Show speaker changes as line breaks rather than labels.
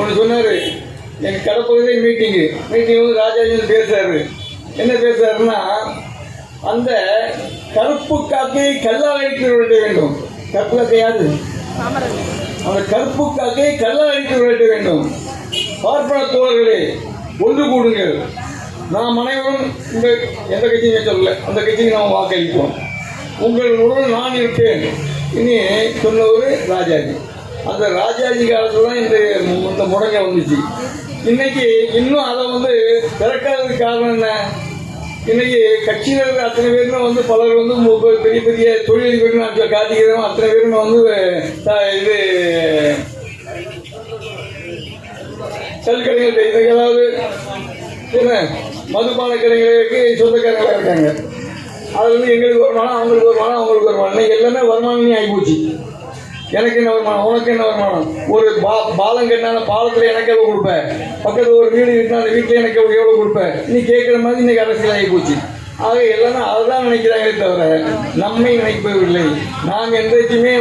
ஒன்று சொன்னார். எங்கள் கடப்பகுதியில் மீட்டிங்கு வந்து ராஜாஜி பேசுறாரு. என்ன பேசுறாருன்னா, அந்த கருப்பு காக்கையை கல்லால் அடித்து விரட்ட வேண்டும். கருப்பு காக்கை யாரு? அந்த கருப்பு காக்கையை கல்லால் அடித்து விரட்ட வேண்டும். பார்ப்பன தோழர்களே, ஒன்று கூடுங்கள். நாம் அனைவரும் இந்த எந்த கட்சியும் சொல்லல, அந்த கட்சிக்கு நாம் வாக்களிப்போம். உங்களுடன் நான் இருப்பேன் இனி சொன்னவர் ராஜாஜி. அந்த ராஜாஜி காலத்தில் தான் இந்த முடங்க வந்துச்சு. இன்னைக்கு இன்னும் அதை திறக்காததுக்கு காரணம் என்ன? இன்னைக்கு கட்சியினர் அத்தனை பேருமே பலர் பெரிய பெரிய தொழிலதிபர்கள் காட்டிக்கிறோம். அத்தனை பேருமே இது கல்கடைகள் ஏதாவது என்ன மதுபான கடைகளுக்கு சொந்தக்காரங்களாக இருக்காங்க. அது எங்களுக்கு வருமானம், அவங்களுக்கு வருமானம், அவங்களுக்கு வருமானம். இன்னைக்கு எல்லாமே வருமானமே ஆகிப்போச்சு. எனக்கு என்ன வருமானம், உனக்கு என்ன வருமானம்? ஒரு பாலம் கட்டினால பாலத்தில் எனக்கு எவ்வளோ கொடுப்பேன், பக்கத்தில் ஒரு வீடு கட்டினா அந்த வீட்டில் எனக்கு எவ்வளோ கொடுப்பேன், நீ கேட்குற மாதிரி இன்னைக்கு அரசியல் ஆகி போச்சு. ஆக எல்லாமே அதை தான் நினைக்கிறாங்களே தவிர நம்மை நினைப்பதில்லை. நாம் என்றைக்குமே